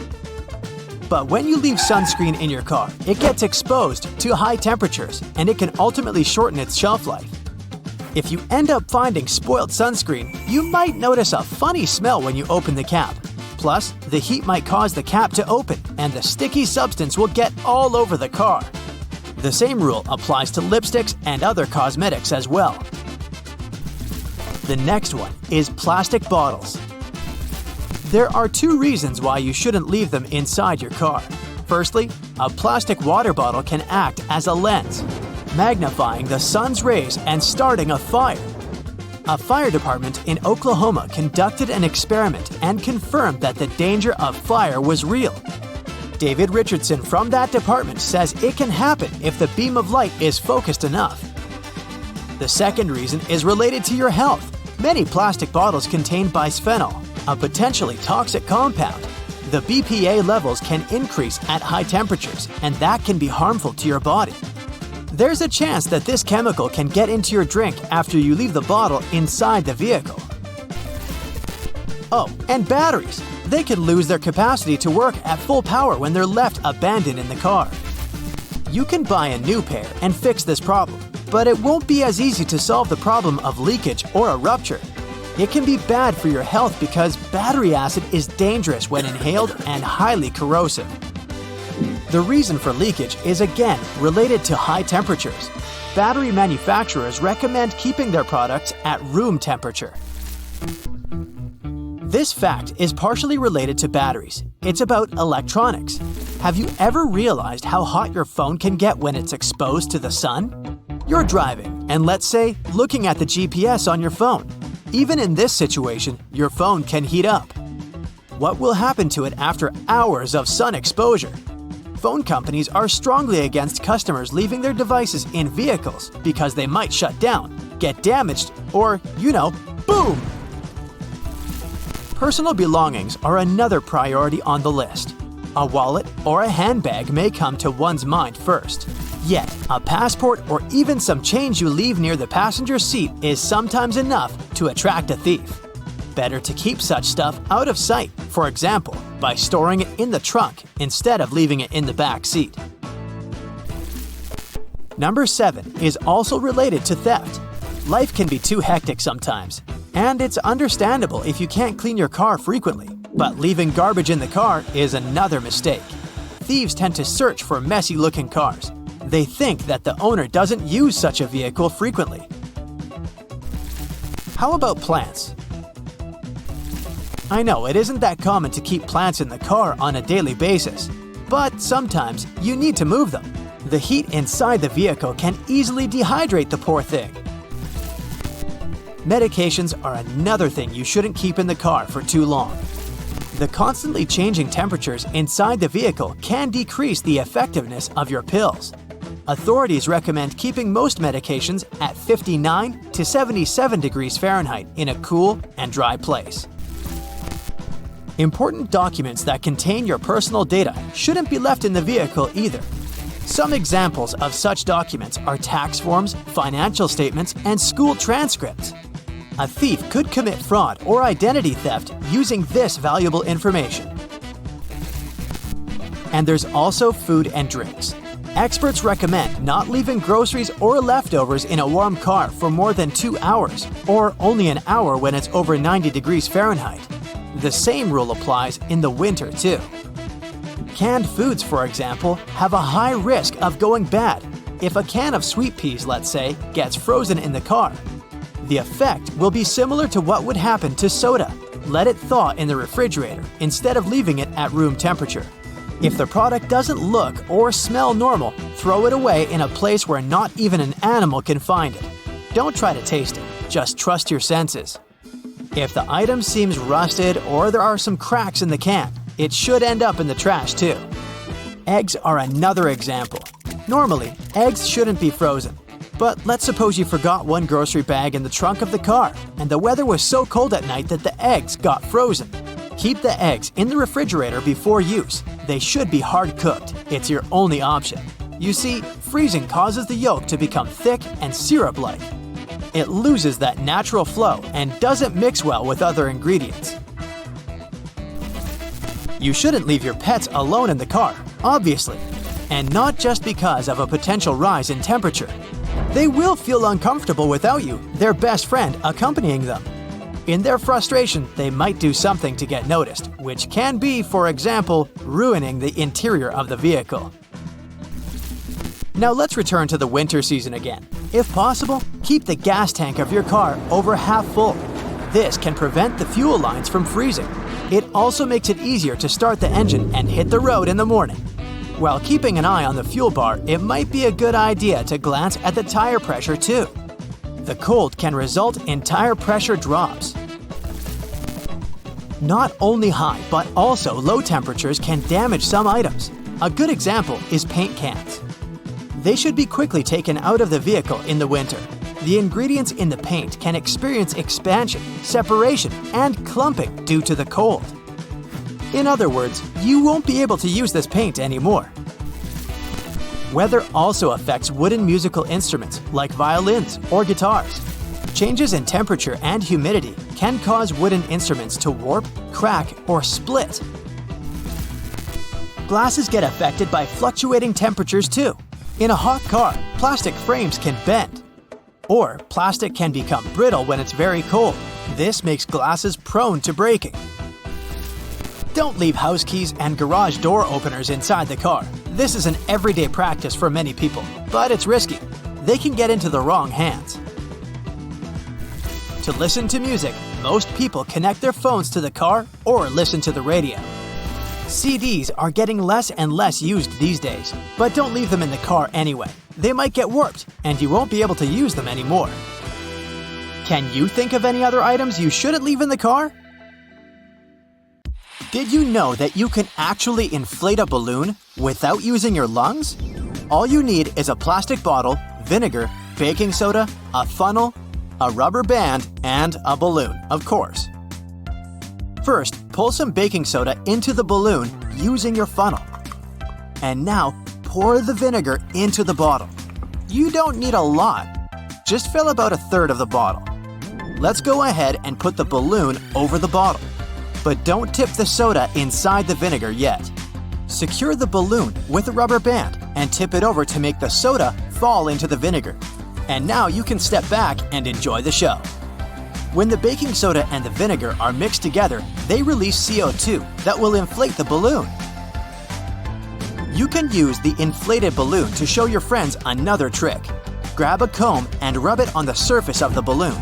But when you leave sunscreen in your car, it gets exposed to high temperatures, and it can ultimately shorten its shelf life. If you end up finding spoiled sunscreen, you might notice a funny smell when you open the cap. Plus, the heat might cause the cap to open, and the sticky substance will get all over the car. The same rule applies to lipsticks and other cosmetics as well. The next one is plastic bottles. There are 2 reasons why you shouldn't leave them inside your car. Firstly, a plastic water bottle can act as a lens, magnifying the sun's rays and starting a fire. A fire department in Oklahoma conducted an experiment and confirmed that the danger of fire was real. David Richardson from that department says it can happen if the beam of light is focused enough. The second reason is related to your health. Many plastic bottles contain bisphenol, a potentially toxic compound. The BPA levels can increase at high temperatures, and that can be harmful to your body. There's a chance that this chemical can get into your drink after you leave the bottle inside the vehicle. Oh, and batteries. They can lose their capacity to work at full power when they're left abandoned in the car. You can buy a new pair and fix this problem, but it won't be as easy to solve the problem of leakage or a rupture. It can be bad for your health because battery acid is dangerous when inhaled and highly corrosive. The reason for leakage is again related to high temperatures. Battery manufacturers recommend keeping their products at room temperature. This fact is partially related to batteries. It's about electronics. Have you ever realized how hot your phone can get when it's exposed to the sun? You're driving, and let's say, looking at the GPS on your phone. Even in this situation, your phone can heat up. What will happen to it after hours of sun exposure? Phone companies are strongly against customers leaving their devices in vehicles because they might shut down, get damaged, or, boom! Personal belongings are another priority on the list. A wallet or a handbag may come to one's mind first. Yet, a passport or even some change you leave near the passenger seat is sometimes enough to attract a thief. Better to keep such stuff out of sight, for example, by storing it in the trunk instead of leaving it in the back seat. Number 7 is also related to theft. Life can be too hectic sometimes, and it's understandable if you can't clean your car frequently, but leaving garbage in the car is another mistake. Thieves tend to search for messy-looking cars. They think that the owner doesn't use such a vehicle frequently. How about plants? I know it isn't that common to keep plants in the car on a daily basis, but sometimes you need to move them. The heat inside the vehicle can easily dehydrate the poor thing. Medications are another thing you shouldn't keep in the car for too long. The constantly changing temperatures inside the vehicle can decrease the effectiveness of your pills. Authorities recommend keeping most medications at 59 to 77 degrees Fahrenheit in a cool and dry place. Important documents that contain your personal data shouldn't be left in the vehicle either. Some examples of such documents are tax forms, financial statements, and school transcripts. A thief could commit fraud or identity theft using this valuable information. And there's also food and drinks. Experts recommend not leaving groceries or leftovers in a warm car for more than 2 hours, or only an hour when it's over 90 degrees Fahrenheit. The same rule applies in the winter too. Canned foods, for example, have a high risk of going bad. If a can of sweet peas, let's say, gets frozen in the car, the effect will be similar to what would happen to soda. Let it thaw in the refrigerator instead of leaving it at room temperature. If the product doesn't look or smell normal, throw it away in a place where not even an animal can find it. Don't try to taste it, just trust your senses. If the item seems rusted or there are some cracks in the can, it should end up in the trash too. Eggs are another example. Normally, eggs shouldn't be frozen. But let's suppose you forgot one grocery bag in the trunk of the car, and the weather was so cold at night that the eggs got frozen. Keep the eggs in the refrigerator before use. They should be hard-cooked. It's your only option. You see, freezing causes the yolk to become thick and syrup-like. It loses that natural flow and doesn't mix well with other ingredients. You shouldn't leave your pets alone in the car, obviously, and not just because of a potential rise in temperature. They will feel uncomfortable without you, their best friend, accompanying them. In their frustration, they might do something to get noticed, which can be, for example, ruining the interior of the vehicle. Now let's return to the winter season again. If possible, keep the gas tank of your car over half full. This can prevent the fuel lines from freezing. It also makes it easier to start the engine and hit the road in the morning. While keeping an eye on the fuel bar, it might be a good idea to glance at the tire pressure too. The cold can result in tire pressure drops. Not only high, but also low temperatures can damage some items. A good example is paint cans. They should be quickly taken out of the vehicle in the winter. The ingredients in the paint can experience expansion, separation, and clumping due to the cold. In other words, you won't be able to use this paint anymore. Weather also affects wooden musical instruments like violins or guitars. Changes in temperature and humidity can cause wooden instruments to warp, crack, or split. Glasses get affected by fluctuating temperatures too. In a hot car, plastic frames can bend. Or plastic can become brittle when it's very cold. This makes glasses prone to breaking. Don't leave house keys and garage door openers inside the car. This is an everyday practice for many people, but it's risky. They can get into the wrong hands. To listen to music, most people connect their phones to the car or listen to the radio. CDs are getting less and less used these days, but don't leave them in the car anyway. They might get warped, and you won't be able to use them anymore. Can you think of any other items you shouldn't leave in the car? Did you know that you can actually inflate a balloon without using your lungs? All you need is a plastic bottle, vinegar, baking soda, a funnel, a rubber band, and a balloon, of course. First, pull some baking soda into the balloon using your funnel. And now, pour the vinegar into the bottle. You don't need a lot. Just fill about a third of the bottle. Let's go ahead and put the balloon over the bottle. But don't tip the soda inside the vinegar yet. Secure the balloon with a rubber band and tip it over to make the soda fall into the vinegar. And now you can step back and enjoy the show. When the baking soda and the vinegar are mixed together, they release CO2 that will inflate the balloon. You can use the inflated balloon to show your friends another trick. Grab a comb and rub it on the surface of the balloon.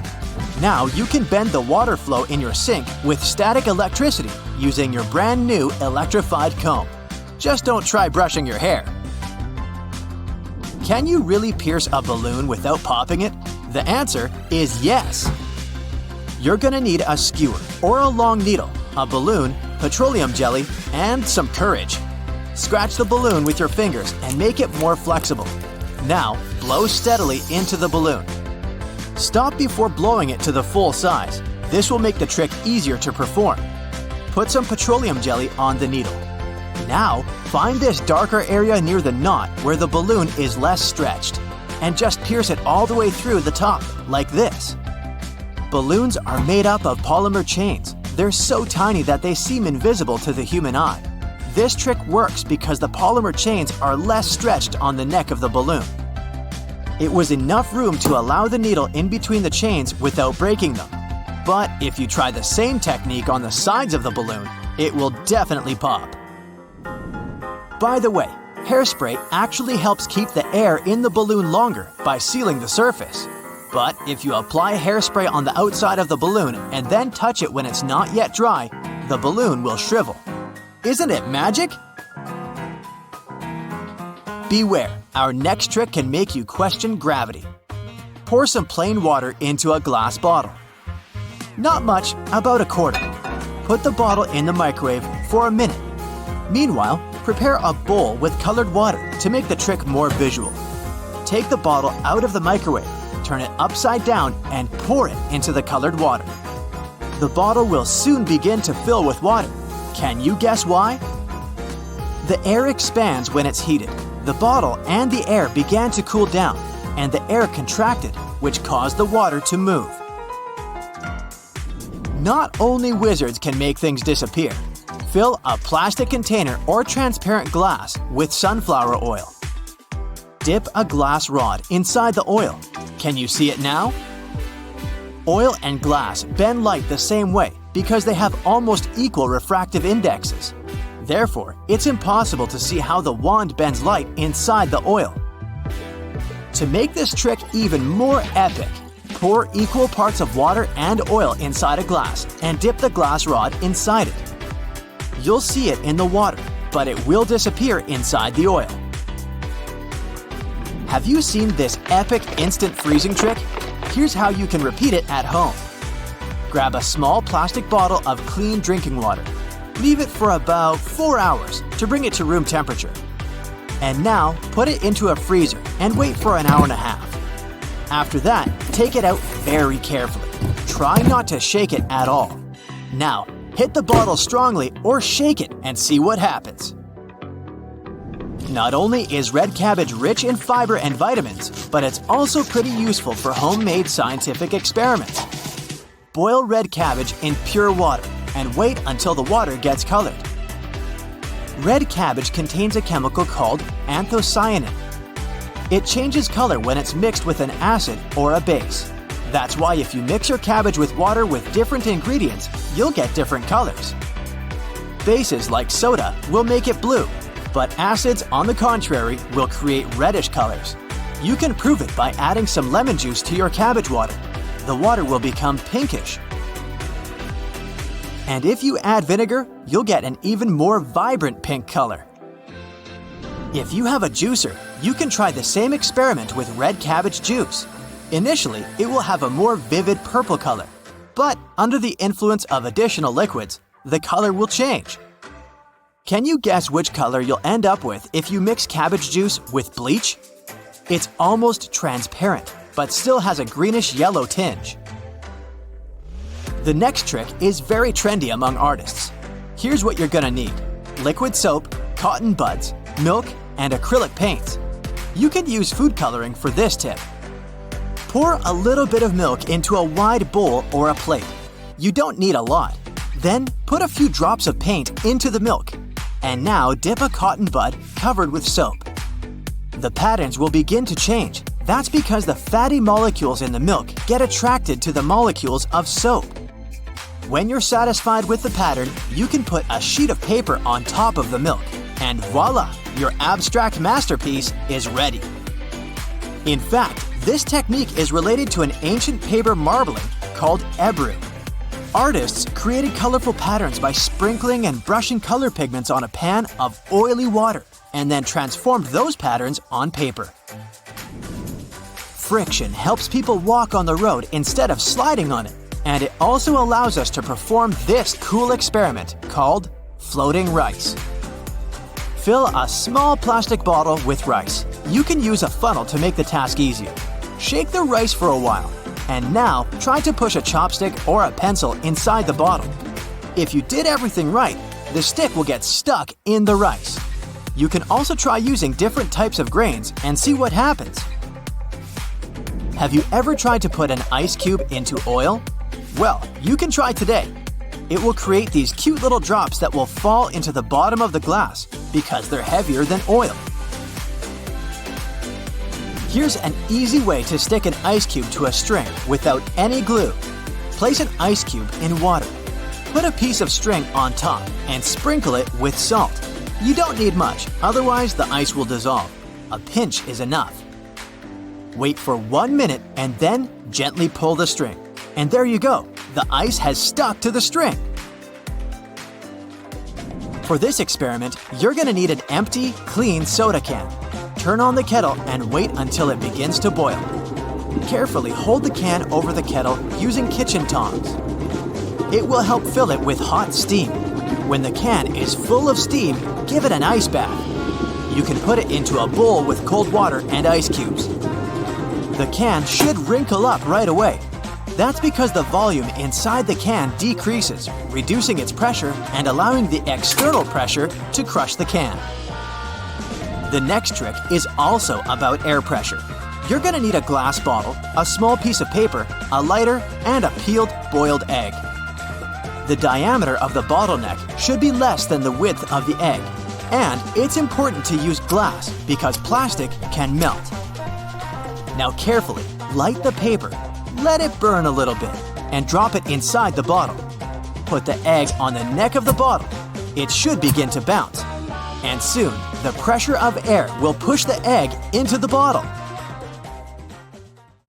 Now you can bend the water flow in your sink with static electricity using your brand new electrified comb. Just don't try brushing your hair. Can you really pierce a balloon without popping it? The answer is yes. You're gonna need a skewer or a long needle, a balloon, petroleum jelly, and some courage. Scratch the balloon with your fingers and make it more flexible. Now, blow steadily into the balloon. Stop before blowing it to the full size. This will make the trick easier to perform. Put some petroleum jelly on the needle. Now, find this darker area near the knot where the balloon is less stretched, and just pierce it all the way through the top, like this. Balloons are made up of polymer chains. They're so tiny that they seem invisible to the human eye. This trick works because the polymer chains are less stretched on the neck of the balloon. It was enough room to allow the needle in between the chains without breaking them. But if you try the same technique on the sides of the balloon, it will definitely pop. By the way, hairspray actually helps keep the air in the balloon longer by sealing the surface. But if you apply hairspray on the outside of the balloon and then touch it when it's not yet dry, the balloon will shrivel. Isn't it magic? Beware, our next trick can make you question gravity. Pour some plain water into a glass bottle. Not much, about a quarter. Put the bottle in the microwave for a minute. Meanwhile, prepare a bowl with colored water to make the trick more visual. Take the bottle out of the microwave, turn it upside down, and pour it into the colored water. The bottle will soon begin to fill with water. Can you guess why? The air expands when it's heated. The bottle and the air began to cool down, and the air contracted, which caused the water to move. Not only wizards can make things disappear. Fill a plastic container or transparent glass with sunflower oil. Dip a glass rod inside the oil. Can you see it now? Oil and glass bend light the same way because they have almost equal refractive indexes. Therefore, it's impossible to see how the wand bends light inside the oil. To make this trick even more epic, pour equal parts of water and oil inside a glass and dip the glass rod inside it. You'll see it in the water, but it will disappear inside the oil. Have you seen this epic instant freezing trick? Here's how you can repeat it at home. Grab a small plastic bottle of clean drinking water. Leave it for about 4 hours to bring it to room temperature. And now, put it into a freezer and wait for an hour and a half. After that, take it out very carefully. Try not to shake it at all. Now, hit the bottle strongly or shake it and see what happens. Not only is red cabbage rich in fiber and vitamins, but it's also pretty useful for homemade scientific experiments. Boil red cabbage in pure water and wait until the water gets colored. Red cabbage contains a chemical called anthocyanin. It changes color when it's mixed with an acid or a base. That's why if you mix your cabbage with water with different ingredients, you'll get different colors. Bases like soda will make it blue, but acids, on the contrary, will create reddish colors. You can prove it by adding some lemon juice to your cabbage water. The water will become pinkish. And if you add vinegar, you'll get an even more vibrant pink color. If you have a juicer, you can try the same experiment with red cabbage juice. Initially, it will have a more vivid purple color, but under the influence of additional liquids, the color will change. Can you guess which color you'll end up with if you mix cabbage juice with bleach? It's almost transparent, but still has a greenish-yellow tinge. The next trick is very trendy among artists. Here's what you're gonna need: liquid soap, cotton buds, milk, and acrylic paints. You can use food coloring for this tip. Pour a little bit of milk into a wide bowl or a plate. You don't need a lot. Then put a few drops of paint into the milk. And now dip a cotton bud covered with soap. The patterns will begin to change. That's because the fatty molecules in the milk get attracted to the molecules of soap. When you're satisfied with the pattern, you can put a sheet of paper on top of the milk. And voila! Your abstract masterpiece is ready. In fact, this technique is related to an ancient paper marbling called ebru. Artists created colorful patterns by sprinkling and brushing color pigments on a pan of oily water and then transformed those patterns on paper. Friction helps people walk on the road instead of sliding on it, and it also allows us to perform this cool experiment called floating rice. Fill a small plastic bottle with rice. You can use a funnel to make the task easier. Shake the rice for a while, and now try to push a chopstick or a pencil inside the bottle. If you did everything right, the stick will get stuck in the rice. You can also try using different types of grains and see what happens. Have you ever tried to put an ice cube into oil? Well, you can try today. It will create these cute little drops that will fall into the bottom of the glass because they're heavier than oil. Here's an easy way to stick an ice cube to a string without any glue. Place an ice cube in water. Put a piece of string on top and sprinkle it with salt. You don't need much, otherwise the ice will dissolve. A pinch is enough. Wait for 1 minute and then gently pull the string. And there you go, the ice has stuck to the string. For this experiment, you're gonna need an empty, clean soda can. Turn on the kettle and wait until it begins to boil. Carefully hold the can over the kettle using kitchen tongs. It will help fill it with hot steam. When the can is full of steam, give it an ice bath. You can put it into a bowl with cold water and ice cubes. The can should wrinkle up right away. That's because the volume inside the can decreases, reducing its pressure and allowing the external pressure to crush the can. The next trick is also about air pressure. You're gonna need a glass bottle, a small piece of paper, a lighter, and a peeled boiled egg. The diameter of the bottleneck should be less than the width of the egg. And it's important to use glass because plastic can melt. Now carefully light the paper. Let it burn a little bit and drop it inside the bottle. Put the egg on the neck of the bottle. It should begin to bounce. And soon, the pressure of air will push the egg into the bottle.